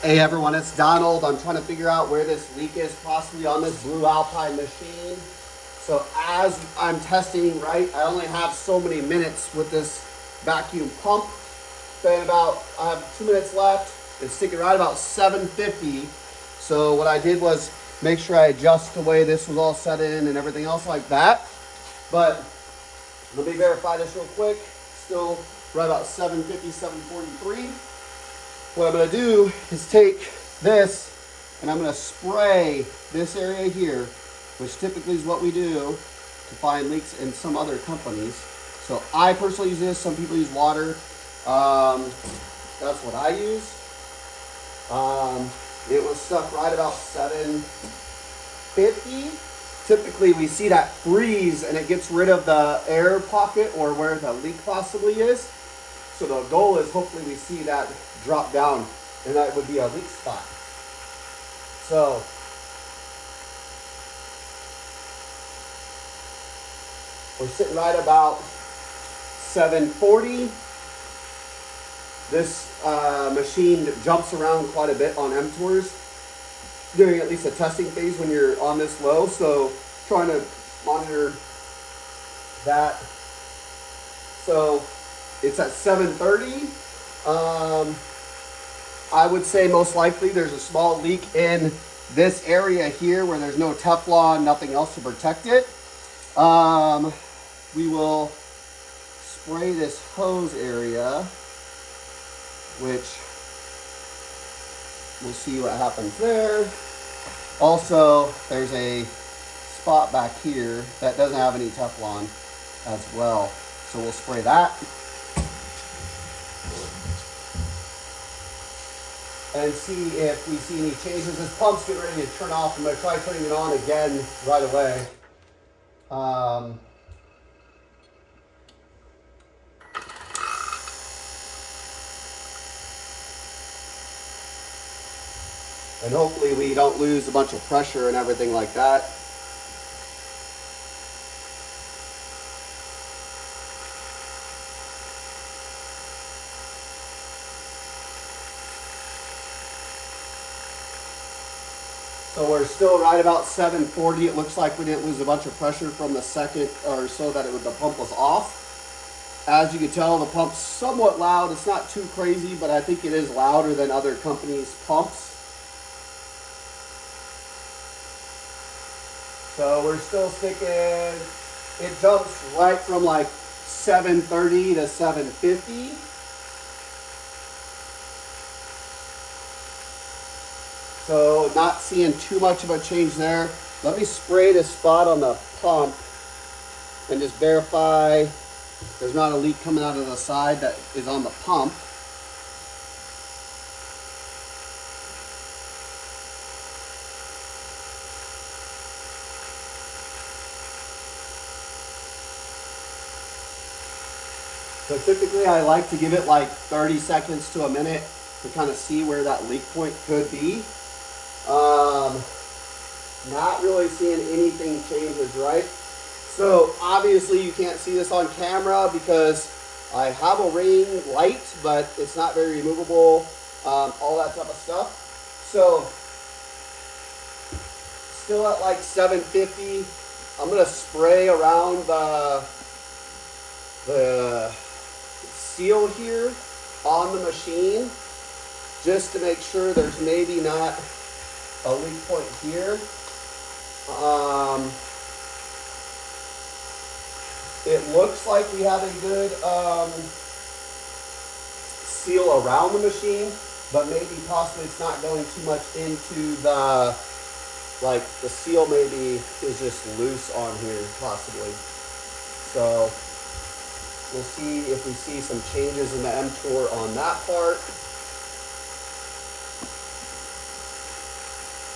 Hey everyone, it's Donald. I'm trying to figure out where this leak is, possibly on this Blue Alpine machine. So as I'm testing, right, I only have so many minutes with this vacuum pump. I have 2 minutes left. It's sticking right about 750. So what I did was make sure I adjust the way this was all set in and everything else like that. But let me verify this real quick. Still right about 750, 743. What I'm going to do is take this and I'm going to spray this area here, which typically is what we do to find leaks in some other companies. So I personally use this. Some people use water. That's what I use. It was stuck right about 750. Typically we see that freeze and it gets rid of the air pocket or where the leak possibly is. So the goal is hopefully we see that drop down and that would be a leak spot. So we're sitting right about 740. This machine jumps around quite a bit on M-Tours during at least a testing phase when you're on this low. So trying to monitor that. So it's at 730. I would say most likely there's a small leak in this area here where there's no Teflon, nothing else to protect it. We will spray this hose area, which we'll see what happens there. Also, there's a spot back here that doesn't have any Teflon as well. So we'll spray that. And see if we see any changes. This pump's getting ready to turn off. I'm going to try turning it on again right away. And hopefully we don't lose a bunch of pressure and everything like that. So we're still right about 740. It looks like we didn't lose a bunch of pressure from the second or so that the pump was off. As you can tell, the pump's somewhat loud. It's not too crazy, but I think it is louder than other companies' pumps. So we're still sticking, it jumps right from like 730 to 750. So not seeing too much of a change there. Let me spray this spot on the pump and just verify there's not a leak coming out of the side that is on the pump. So typically I like to give it like 30 seconds to a minute to kind of see where that leak point could be. Not really seeing anything changes, right? So obviously you can't see this on camera because I have a ring light, but it's not very removable, all that type of stuff. So still at like 750. I'm gonna spray around the seal here on the machine just to make sure there's maybe not a leak point here. It looks like we have a good seal around the machine, but maybe possibly it's not going too much into the, like the seal maybe is just loose on here possibly. So we'll see if we see some changes in the M-Tour on that part.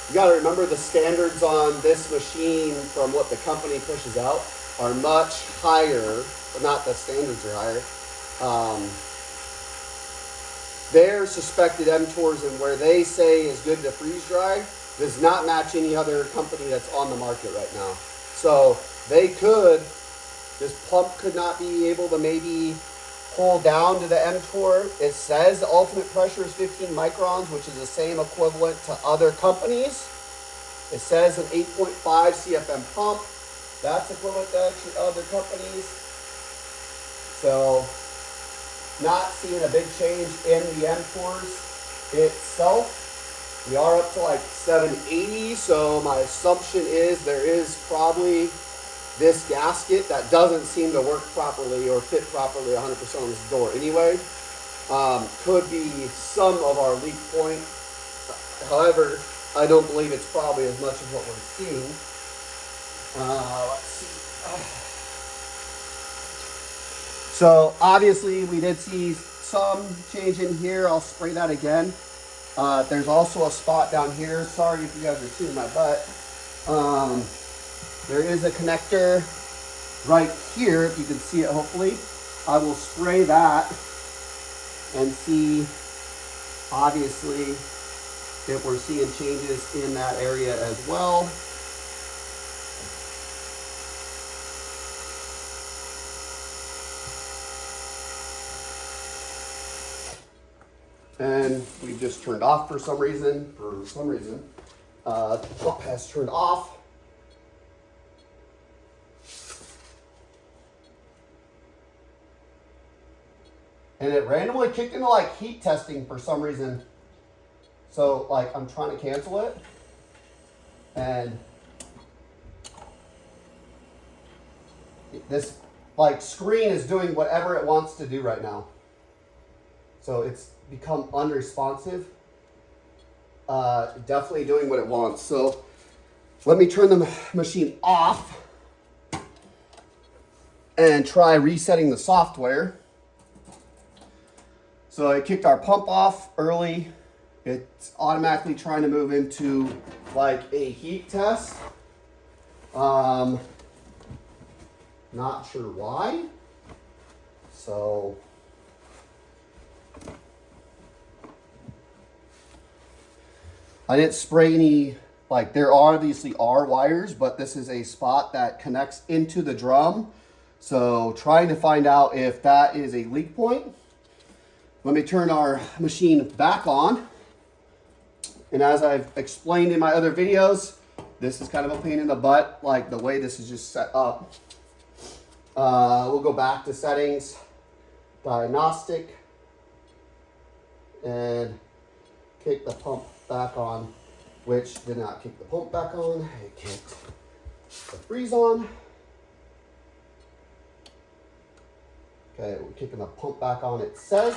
You got to remember the standards on this machine from what the company pushes out are much higher, but not the standards are higher. Their suspected M-Tours and where they say is good to freeze dry does not match any other company that's on the market right now. So they could, this pump could not be able to maybe pull down to the mTOR, it says the ultimate pressure is 15 microns, which is the same equivalent to other companies. It says an 8.5 CFM pump. That's equivalent to actually other companies. So not seeing a big change in the mTORs itself. We are up to like 780, so my assumption is there is probably this gasket that doesn't seem to work properly or fit properly 100% on this door anyway. Could be some of our leak point. However, I don't believe it's probably as much as what we're seeing. Let's see. So obviously we did see some change in here. I'll spray that again. There's also a spot down here. Sorry if you guys are seeing my butt. There is a connector right here, if you can see it hopefully. I will spray that and see, obviously, if we're seeing changes in that area as well. And we just turned off for some reason. The pump has turned off. And it randomly kicked into like heat testing for some reason. So like I'm trying to cancel it. And this like screen is doing whatever it wants to do right now. So it's become unresponsive. Definitely doing what it wants. So let me turn the machine off and try resetting the software. So it kicked our pump off early. It's automatically trying to move into like a heat test. Not sure why. So I didn't spray any, like there obviously are wires, but this is a spot that connects into the drum. So trying to find out if that is a leak point. Let me turn our machine back on. And as I've explained in my other videos, this is kind of a pain in the butt, like the way this is just set up. We'll go back to settings, diagnostic, and kick the pump back on, which did not kick the pump back on. It kicked the freeze on. Okay, we're kicking the pump back on, it says.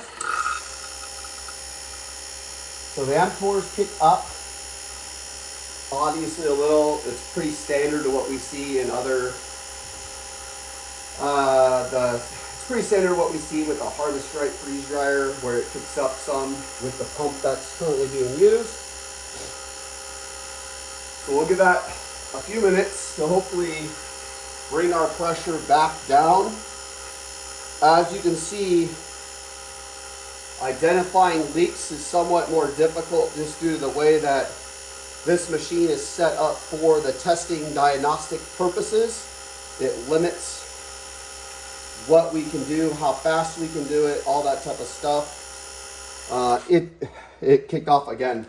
So the mTORs kick up. Obviously a little, it's pretty standard to what we see in other, it's pretty standard what we see with the harvest stripe freeze dryer, where it kicks up some with the pump that's currently being used. So we'll give that a few minutes to hopefully bring our pressure back down. As you can see, identifying leaks is somewhat more difficult just due to the way that this machine is set up for the testing diagnostic purposes. It limits what we can do, how fast we can do it, all that type of stuff. It kicked off again,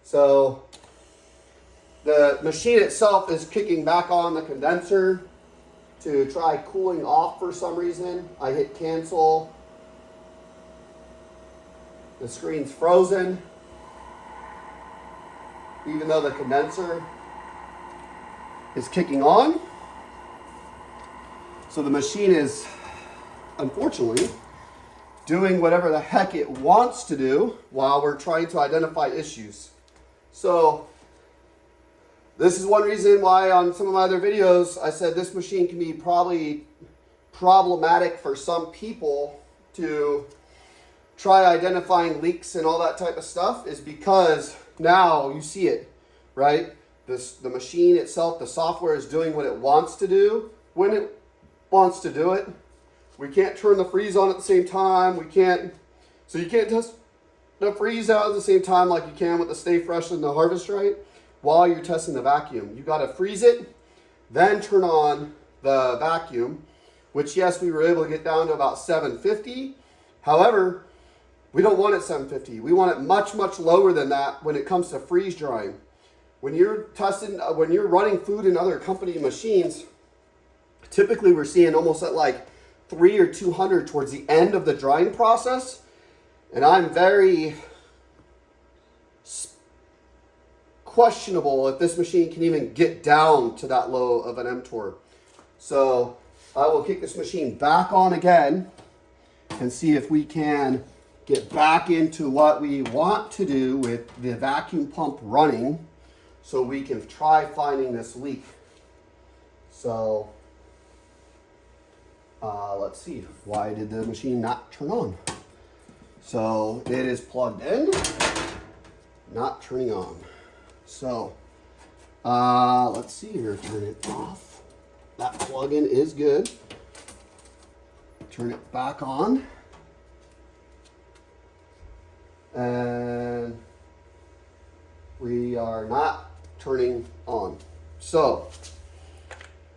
so the machine itself is kicking back on the condenser to try cooling off for some reason. I hit cancel. The screen's frozen, even though the condenser is kicking on. So the machine is, unfortunately, doing whatever the heck it wants to do while we're trying to identify issues. So this is one reason why on some of my other videos I said this machine can be probably problematic for some people to try identifying leaks and all that type of stuff, is because now you see it, right? The machine itself, the software is doing what it wants to do when it wants to do it. We can't turn the freeze on at the same time. So you can't test the freeze out at the same time like you can with the Stay Fresh and the Harvest Right while you're testing the vacuum. You got to freeze it, then turn on the vacuum, which yes, we were able to get down to about 750. However, we don't want it 750. We want it much, much lower than that when it comes to freeze drying. When you're running food in other company machines, typically we're seeing almost at like 300 or 200 towards the end of the drying process. And I'm very questionable if this machine can even get down to that low of an mTOR. So I will kick this machine back on again and see if we can get back into what we want to do with the vacuum pump running so we can try finding this leak. So let's see, why did the machine not turn on? So it is plugged in, not turning on. So let's see here, turn it off. That plug-in is good. Turn it back on. And we are not turning on. So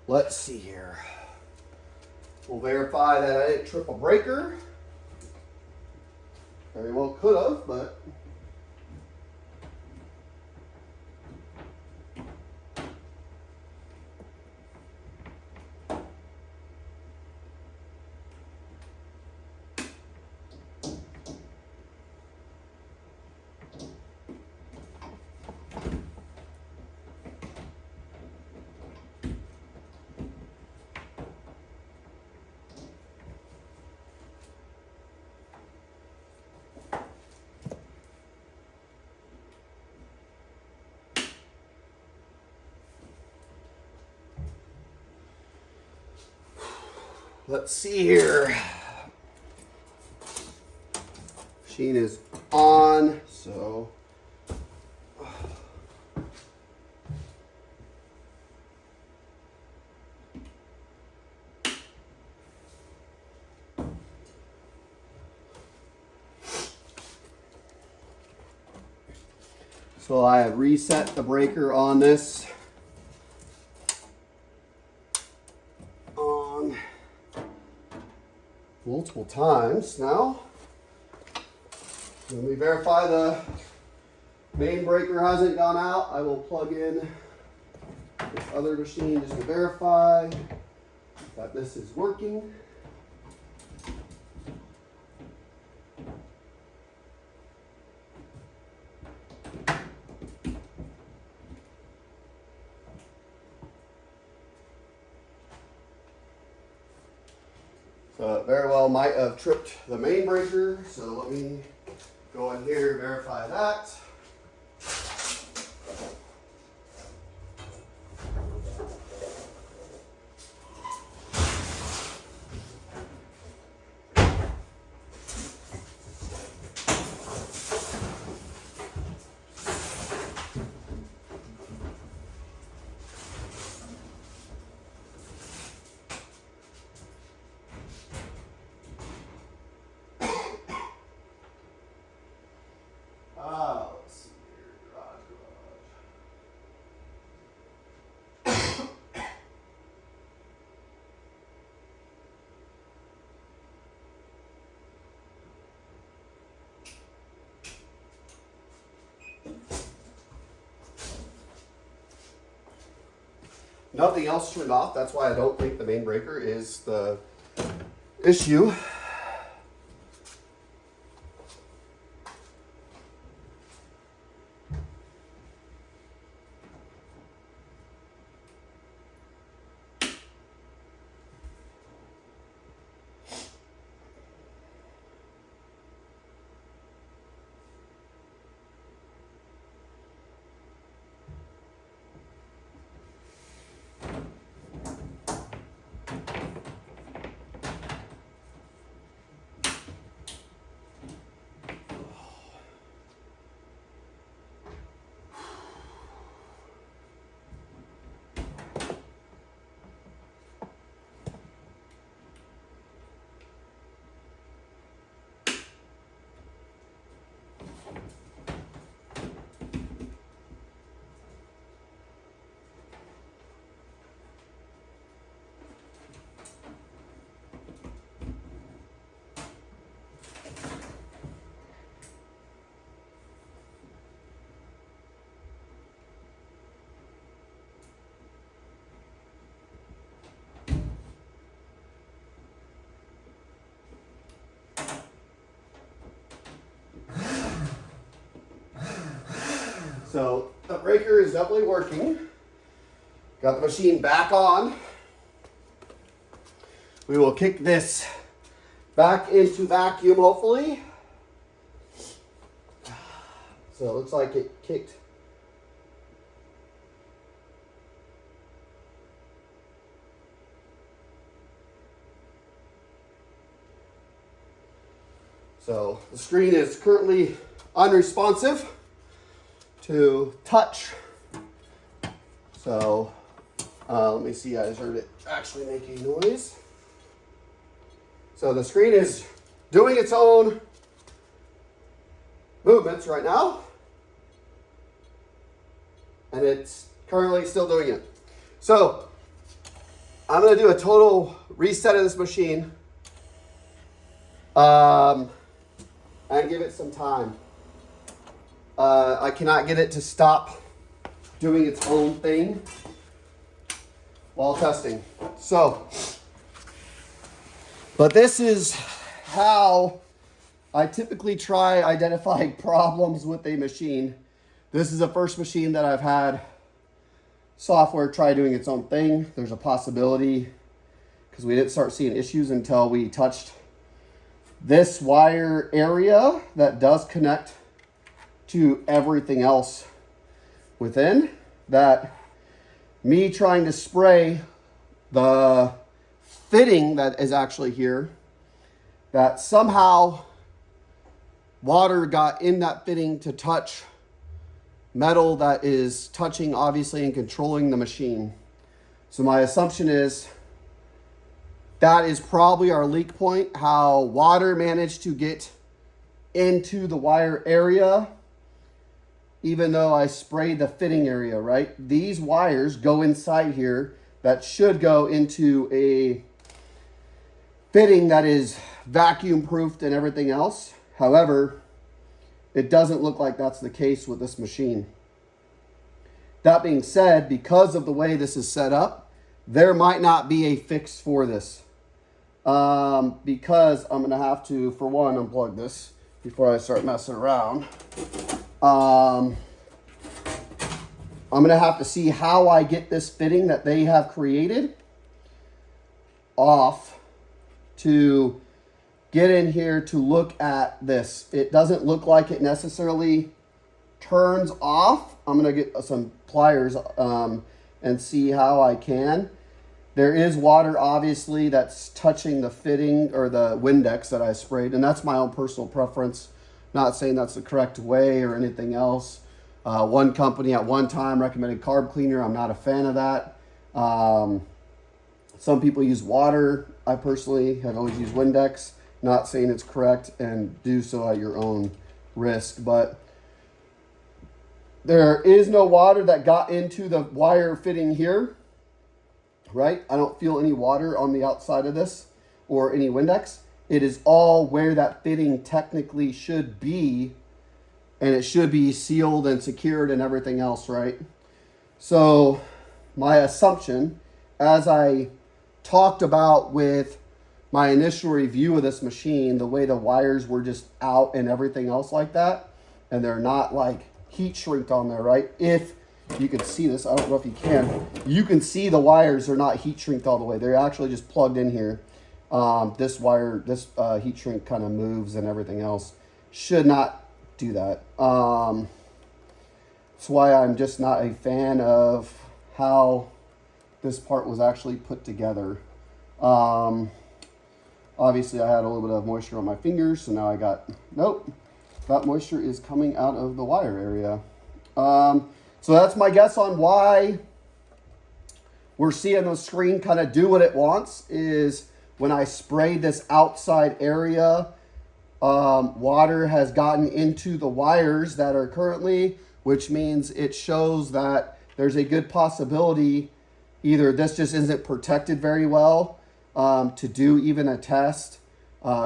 let's see here. We'll verify that I didn't trip a breaker. Very well could have, but let's see here. Machine is on, so I have reset the breaker on this. Multiple times now. When we verify the main breaker hasn't gone out, I will plug in this other machine just to verify that this is working. So it very well might have tripped the main breaker. So let me go in here and verify that. Let's see here, garage. Nothing else turned off. That's why I don't think the main breaker is the issue. So the breaker is definitely working. Got the machine back on. We will kick this back into vacuum, hopefully. So it looks like it kicked. So the screen is currently unresponsive to touch. So let me see, I just heard it actually make a noise. So the screen is doing its own movements right now. And it's currently still doing it. So I'm going to do a total reset of this machine and give it some time. I cannot get it to stop doing its own thing while testing. So, but this is how I typically try identifying problems with a machine. This is the first machine that I've had software try doing its own thing. There's a possibility, because we didn't start seeing issues until we touched this wire area that does connect to everything else within, that me trying to spray the fitting that is actually here, that somehow water got in that fitting to touch metal that is touching, obviously, and controlling the machine. So my assumption is that is probably our leak point, how water managed to get into the wire area, even though I sprayed the fitting area, right? These wires go inside here that should go into a fitting that is vacuum proofed and everything else. However, it doesn't look like that's the case with this machine. That being said, because of the way this is set up, there might not be a fix for this. Because I'm gonna have to, for one, unplug this before I start messing around. I'm gonna have to see how I get this fitting that they have created off to get in here to look at this. It doesn't look like it necessarily turns off. I'm gonna get some pliers and see how I can. There is water, obviously, that's touching the fitting or the Windex that I sprayed, and that's my own personal preference. Not saying that's the correct way or anything else. One company at one time recommended carb cleaner. I'm not a fan of that. Some people use water. I personally have always used Windex. Not saying it's correct, and do so at your own risk, but there is no water that got into the wire fitting here, right? I don't feel any water on the outside of this or any Windex. It is all where that fitting technically should be, and it should be sealed and secured and everything else, right? So my assumption, as I talked about with my initial review of this machine, the way the wires were just out and everything else like that, and they're not like heat shrinked on there, right? If you can see this, I don't know if you can see the wires are not heat shrinked all the way. They're actually just plugged in here. This wire, this heat shrink kind of moves and everything else. Should not do that. That's why I'm just not a fan of how this part was actually put together. Obviously I had a little bit of moisture on my fingers, so now I got, nope, that moisture is coming out of the wire area. So that's my guess on why we're seeing the screen kind of do what it wants, is when I sprayed this outside area, water has gotten into the wires that are currently, which means it shows that there's a good possibility either this just isn't protected very well to do even a test,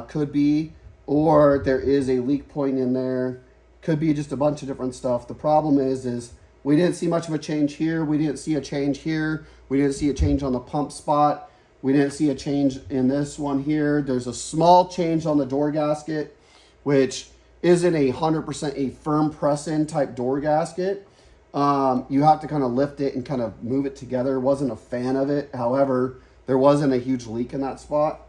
could be, or there is a leak point in there, could be just a bunch of different stuff. The problem is we didn't see much of a change here. We didn't see a change here. We didn't see a change on the pump spot. We didn't see a change in this one here. There's a small change on the door gasket, which isn't 100% a firm press-in type door gasket. You have to kind of lift it and kind of move it together. Wasn't a fan of it. However, there wasn't a huge leak in that spot.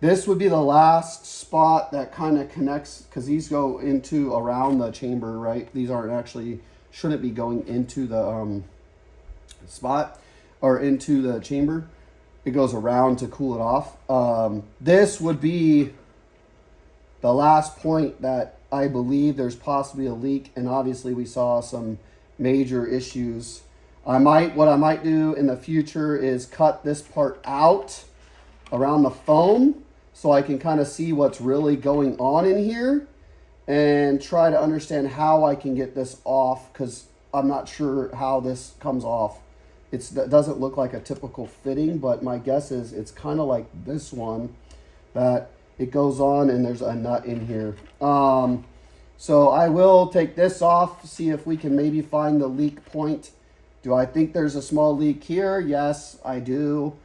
This would be the last spot that kind of connects, because these go into around the chamber, right? These aren't actually, shouldn't be going into the spot or into the chamber. It goes around to cool it off. This would be the last point that I believe there's possibly a leak, and obviously we saw some major issues. What I might do in the future is cut this part out around the foam so I can kind of see what's really going on in here and try to understand how I can get this off, because I'm not sure how this comes off. It doesn't look like a typical fitting, but my guess is it's kind of like this one, that it goes on and there's a nut in here. So I will take this off, see if we can maybe find the leak point. Do I think there's a small leak here? Yes, I do.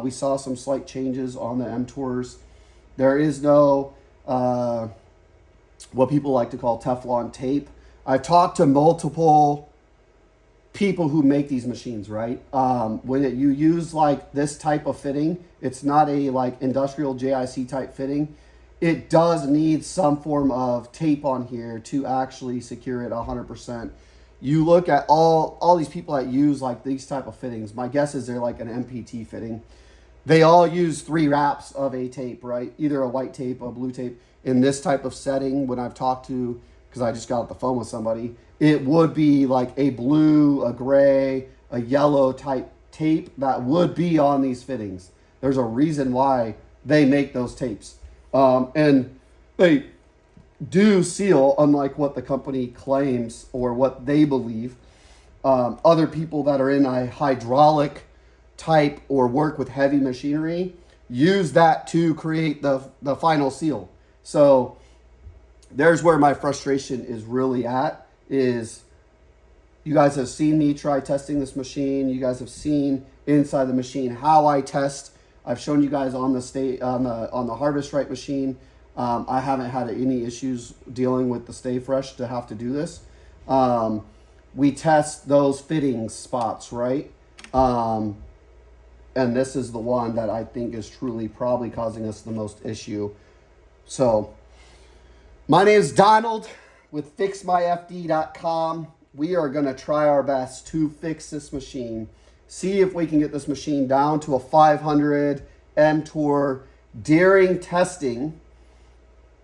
We saw some slight changes on the M-Tours. There is no, what people like to call Teflon tape. I've talked to multiple people who make these machines, right? When you use like this type of fitting, it's not a like industrial JIC type fitting. It does need some form of tape on here to actually secure it 100%. You look at all these people that use like these type of fittings, my guess is they're like an MPT fitting. They all use 3 wraps of a tape, right? Either a white tape, a blue tape. In this type of setting, when I've talked to, because I just got off the phone with somebody, it would be like a blue, a gray, a yellow type tape that would be on these fittings. There's a reason why they make those tapes. And they do seal, unlike what the company claims or what they believe. Other people that are in a hydraulic type or work with heavy machinery use that to create the final seal. So there's where my frustration is really at, is you guys have seen me try testing this machine. You guys have seen inside the machine how I test. I've shown you guys on the Harvest Right machine. I haven't had any issues dealing with the Stay Fresh to have to do this. We test those fitting spots, right? And this is the one that I think is truly probably causing us the most issue. So my name is Donald with FixMyFD.com. We are going to try our best to fix this machine. See if we can get this machine down to a 500 M-Tour during testing,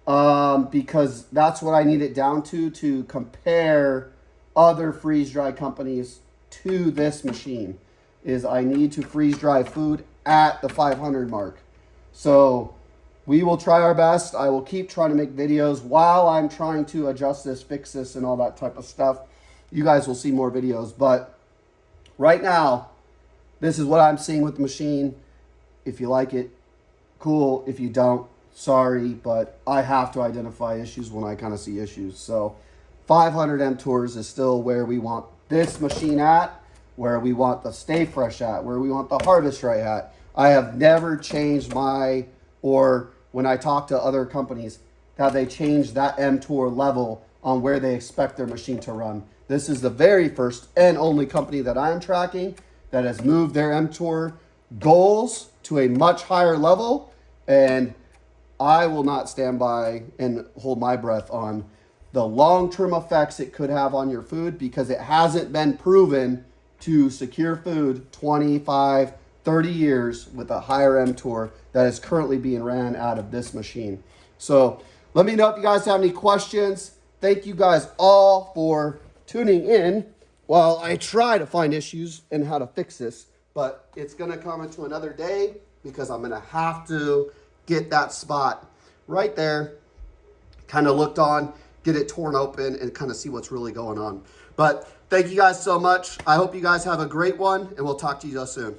because that's what I need it down to compare other freeze dry companies to this machine. Is I need to freeze dry food at the 500 mark. So we will try our best. I will keep trying to make videos while I'm trying to adjust this, fix this, and all that type of stuff. You guys will see more videos, but right now, this is what I'm seeing with the machine. If you like it, cool. If you don't, sorry, but I have to identify issues when I kind of see issues. So 500 M-Tours is still where we want this machine at, where we want the Stay Fresh at, where we want the Harvest Right at. I have never changed or when I talk to other companies, have they changed that M-Tour level on where they expect their machine to run. This is the very first and only company that I'm tracking that has moved their M-Tour goals to a much higher level, and I will not stand by and hold my breath on the long-term effects it could have on your food, because it hasn't been proven to secure food 25, 30 years with a higher M-Tour that is currently being ran out of this machine. So let me know if you guys have any questions. Thank you guys all for tuning in while I try to find issues and how to fix this. But it's going to come into another day, because I'm going to have to get that spot right there kind of looked on, get it torn open, and kind of see what's really going on. But thank you guys so much. I hope you guys have a great one, and we'll talk to you guys soon.